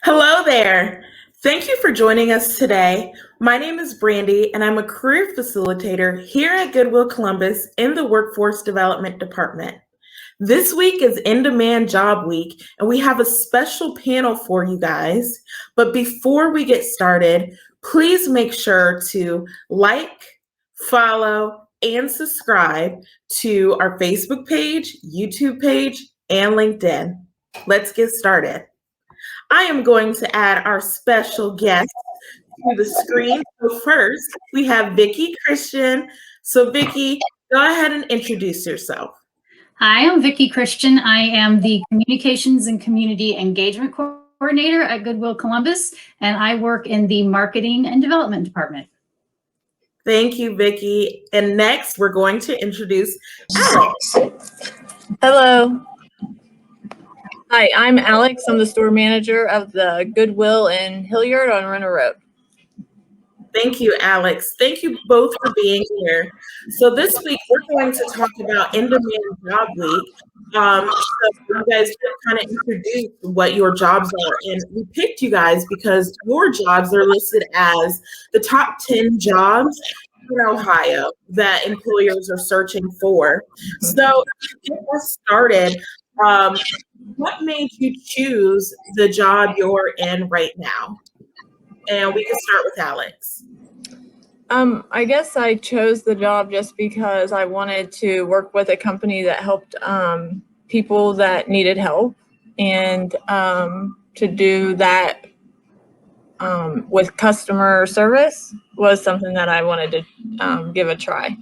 Hello there. Thank you for joining us today. My name is Brandy, and I'm a career facilitator here at Goodwill Columbus in the Workforce Development Department. This week is In Demand Job Week, and we have a special panel for you guys. But before we get started, please make sure to like, follow, and subscribe to our Facebook page, YouTube page, and LinkedIn. Let's get started. I am going to add our special guest to the screen. So first, we have Vicki Christian. So Vicki, go ahead and introduce yourself. Hi, I'm Vicki Christian. I am the Communications and Community Engagement Coordinator at Goodwill Columbus, and I work in the Marketing and Development Department. Thank you, Vicki. And next, we're going to introduce Alex. Hello. Hi, I'm Alex. I'm the store manager of the Goodwill in Hilliard on Renner Road. Thank you, Alex. Thank you both for being here. So this week, we're going to talk about In Demand Job Week. So you guys can kind of introduce what your jobs are. And we picked you guys because your jobs are listed as the top 10 jobs in Ohio that employers are searching for. So to get us started, what made you choose the job you're in right now? And we can start with Alex. I guess I chose the job just because I wanted to work with a company that helped people that needed help, and to do that with customer service was something that I wanted to give a try.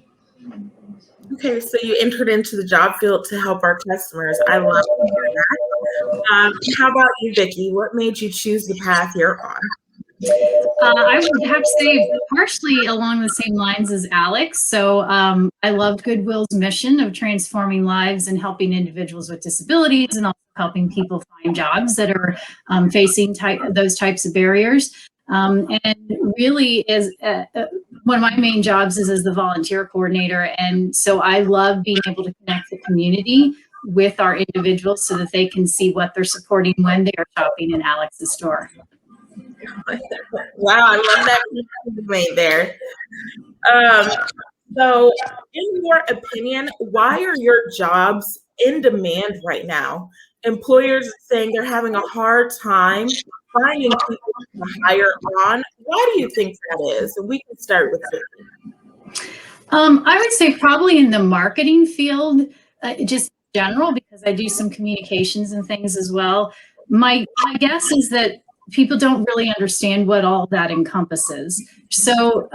Okay, so you entered into the job field to help our customers. I love to hear that. How about you, Vicki? What made you choose the path you're on? I would have to say partially along the same lines as Alex. So I loved Goodwill's mission of transforming lives and helping individuals with disabilities, and also helping people find jobs that are facing those types of barriers. And really is one of my main jobs is as the volunteer coordinator. And so I love being able to connect the community with our individuals so that they can see what they're supporting when they are shopping in Alex's store. Wow, I love that you made there. So in your opinion, why are your jobs in demand right now? Employers are saying they're having a hard time finding people to hire on. Why do you think that is? And we can start with Vicki. I would say probably in the marketing field, just general, because I do some communications and things as well. My guess is that people don't really understand what all that encompasses. So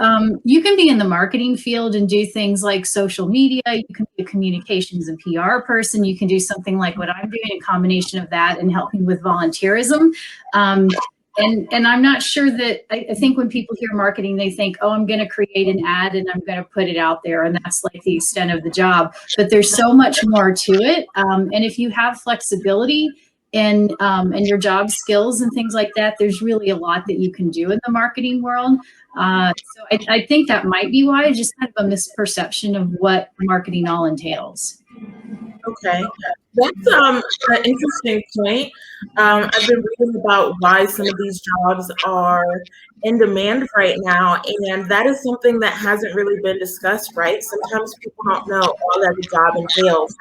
you can be in the marketing field and do things like social media. You can be a communications and PR person. You can do something like what I'm doing, a combination of that and helping with volunteerism. And I'm not sure that, I think when people hear marketing, they think, oh, I'm going to create an ad and I'm going to put it out there. And that's like the extent of the job. But there's so much more to it. And if you have flexibility and your job skills and things like that, there's really a lot that you can do in the marketing world. So I think that might be why, just kind of a misperception of what marketing all entails. Okay, that's an interesting point. I've been reading about why some of these jobs are in demand right now, and that is something that hasn't really been discussed, right? Sometimes people don't know all that the job entails.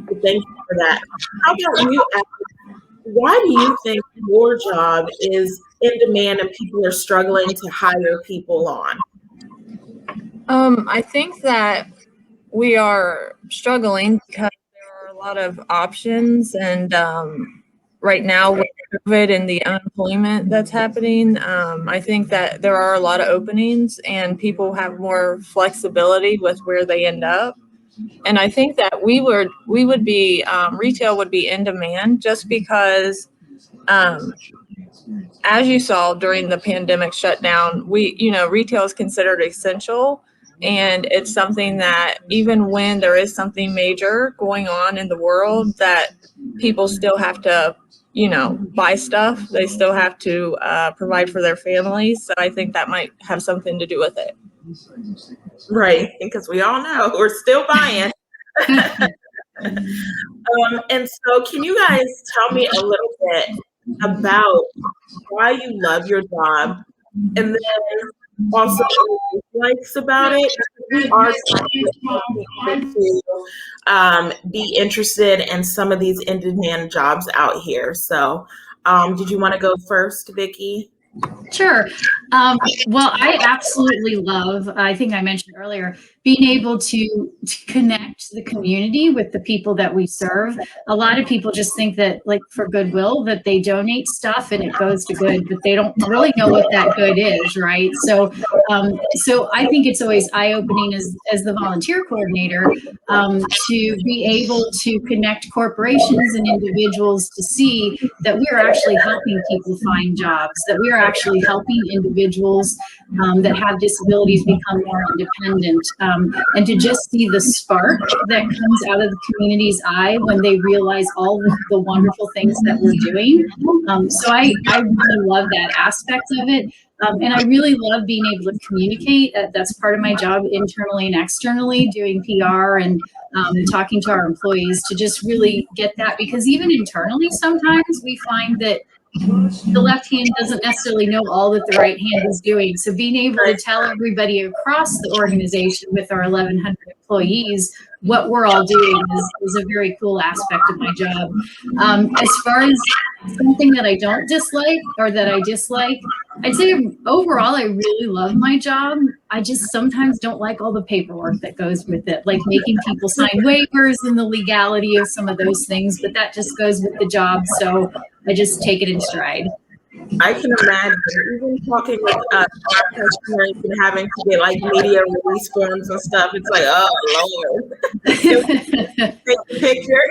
So thank you for that. How about you, Alex? Why do you think your job is in demand and people are struggling to hire people on? I think that we are struggling because there are a lot of options, and right now with COVID and the unemployment that's happening, I think that there are a lot of openings and people have more flexibility with where they end up. And I think that we would be retail would be in demand just because, as you saw during the pandemic shutdown, retail is considered essential. And it's something that even when there is something major going on in the world, that people still have to, buy stuff. They still have to provide for their families. So I think that might have something to do with it. Right, because we all know we're still buying. And so can you guys tell me a little bit about why you love your job, and then also likes about it. We are trying to get people to be interested in some of these in-demand jobs out here. So, did you want to go first, Vicki? Sure. Well, I absolutely love, I think I mentioned earlier, being able to connect the community with the people that we serve. A lot of people just think that, like for Goodwill, that they donate stuff and it goes to good, but they don't really know what that good is, right? So I think it's always eye-opening as the volunteer coordinator to be able to connect corporations and individuals to see that we are actually helping people find jobs, that we are actually helping individuals that have disabilities become more independent, and to just see the spark that comes out of the community's eye when they realize all the wonderful things that we're doing. So I really love that aspect of it. And I really love being able to communicate. That's part of my job internally and externally, doing PR and talking to our employees to just really get that, because even internally sometimes we find that the left hand doesn't necessarily know all that the right hand is doing. So being able to tell everybody across the organization with our 1,100 employees what we're all doing is a very cool aspect of my job. As far as something that I don't dislike or that I dislike, I'd say overall I really love my job. I just sometimes don't like all the paperwork that goes with it, like making people sign waivers and the legality of some of those things, but that just goes with the job. So I just take it in stride. I can imagine even talking with customers and having to get like media release forms and stuff. It's like, oh Lord, take a picture.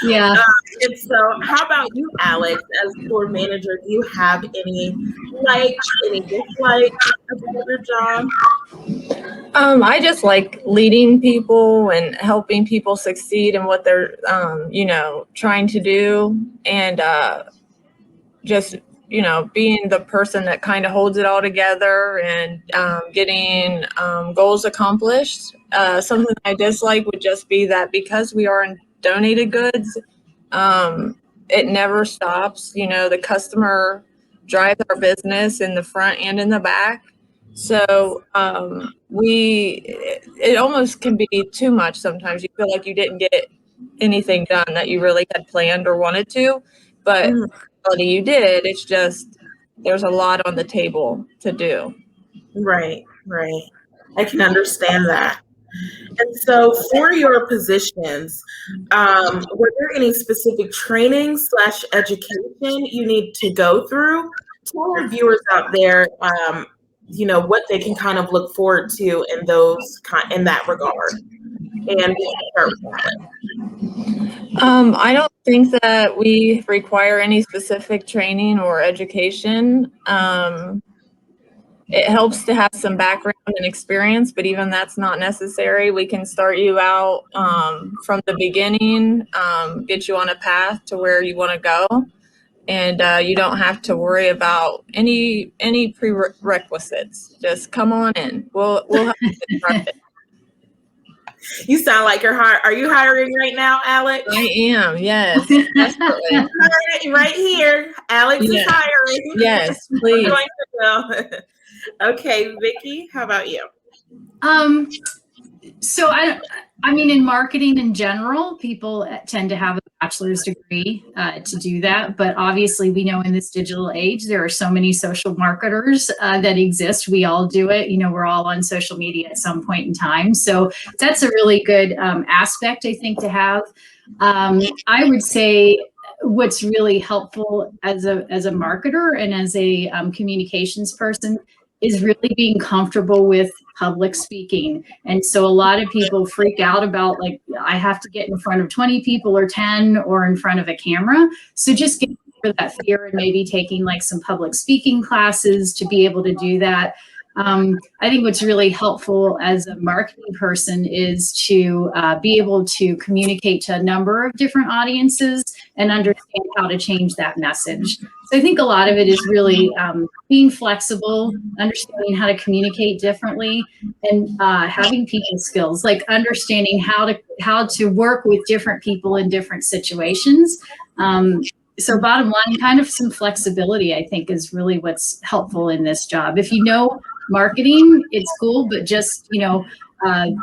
Yeah. And so, how about you, Alex, as store manager? Do you have any likes, any dislikes about your job? I just like leading people and helping people succeed in what they're, trying to do, and just, being the person that kind of holds it all together and getting goals accomplished. Something I dislike would just be that because we are in donated goods, it never stops. The customer drives our business in the front and in the back. So it almost can be too much sometimes. You feel like you didn't get anything done that you really had planned or wanted to, but in reality you did. It's just there's a lot on the table to do. Right. I can understand that. And so, for your positions, were there any specific training / education you need to go through? Tell our viewers out there, what they can kind of look forward to in that regard. And I don't think that we require any specific training or education. It helps to have some background and experience, but even that's not necessary. We can start you out from the beginning, get you on a path to where you want to go, and you don't have to worry about any prerequisites. Just come on in. We'll help you get started. You sound like you're hiring. Are you hiring right now, Alex? I am, yes. Desperately. Right here. Alex is hiring. Yes, please. Okay, Vicki, how about you? So I mean, in marketing in general, people tend to have a bachelor's degree to do that. But obviously, we know in this digital age, there are so many social marketers that exist. We all do it. We're all on social media at some point in time. So that's a really good aspect, I think, to have. I would say what's really helpful as a marketer and as a communications person is really being comfortable with public speaking. And so a lot of people freak out about, like, I have to get in front of 20 people or 10 or in front of a camera. So just getting over that fear and maybe taking like some public speaking classes to be able to do that. I think what's really helpful as a marketing person is to be able to communicate to a number of different audiences and understand how to change that message. So I think a lot of it is really being flexible, understanding how to communicate differently, and having people skills, like understanding how to work with different people in different situations. So bottom line, kind of some flexibility, I think, is really what's helpful in this job. If you know marketing, it's cool, but just, you can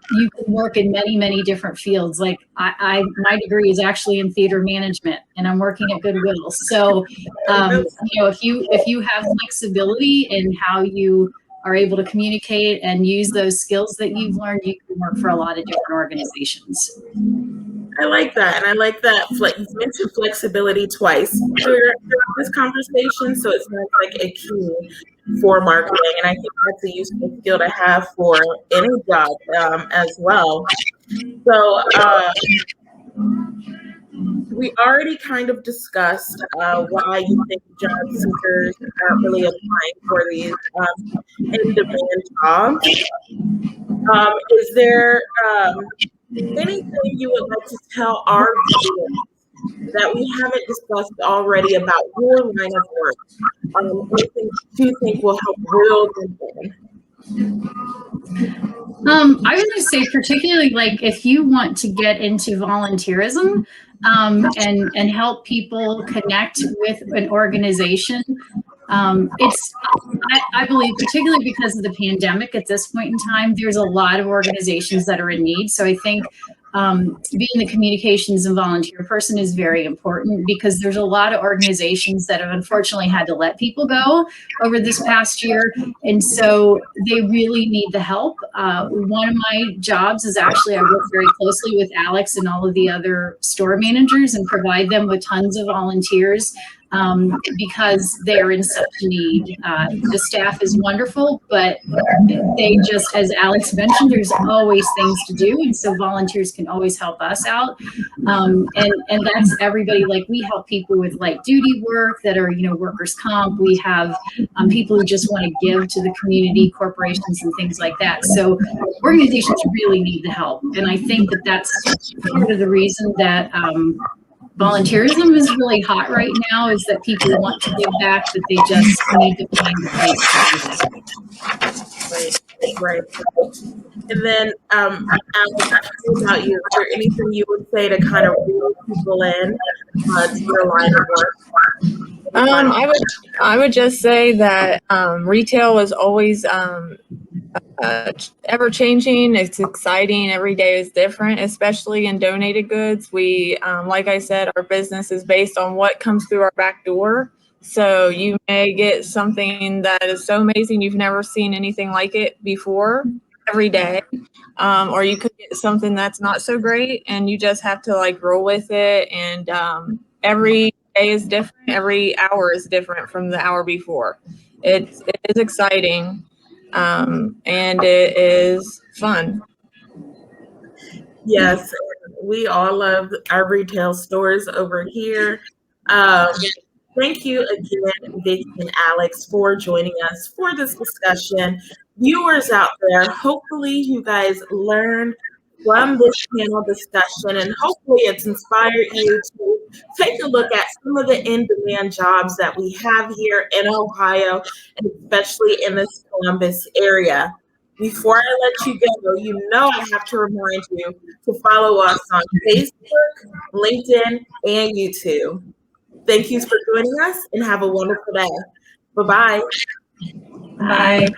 work in many, many different fields. Like my degree is actually in theater management, and I'm working at Goodwill. So, if you have flexibility in how you are able to communicate and use those skills that you've learned, you can work for a lot of different organizations. I like that. And I like that you mentioned flexibility twice throughout this conversation. So it sounds like a key for marketing. And I think that's a useful skill to have for any job as well. So we already kind of discussed why you think job seekers aren't really applying for these in-demand jobs. Is there anything you would like to tell our viewers that we haven't discussed already about your line of work? Anything you think will help reel them in? I was going to say, particularly like if you want to get into volunteerism and help people connect with an organization, I believe, particularly because of the pandemic at this point in time, there's a lot of organizations that are in need. So I think being the communications and volunteer person is very important, because there's a lot of organizations that have unfortunately had to let people go over this past year. And so they really need the help. One of my jobs is actually I work very closely with Alex and all of the other store managers and provide them with tons of volunteers because they're in such need. The staff is wonderful, but they just, as Alex mentioned, there's always things to do. And so volunteers can always help us out. And that's everybody. Like, we help people with light duty work that are, workers' comp. We have people who just want to give to the community, corporations and things like that. So organizations really need the help. And I think that that's part of the reason that volunteerism is really hot right now, is that people want to give back, but they just need to find a place to do that. Right. And then, Alex, what about you? Is there anything you would say to kind of reel people in to your line of work? I would just say that retail is always ever changing. It's exciting. Every day is different, especially in donated goods. We, like I said, our business is based on what comes through our back door. So you may get something that is so amazing you've never seen anything like it before every day. Or you could get something that's not so great and you just have to roll with it. And every day is different. Every hour is different from the hour before. It is exciting. And it is fun. Yes, we all love our retail stores over here. Thank you again, Vicky and Alex, for joining us for this discussion. Viewers out there, hopefully you guys learned from this panel discussion, and hopefully it's inspired you to take a look at some of the in-demand jobs that we have here in Ohio, and especially in this Columbus area. Before I let you go, I have to remind you to follow us on Facebook, LinkedIn, and YouTube. Thank you for joining us and have a wonderful day. Bye-bye. Bye.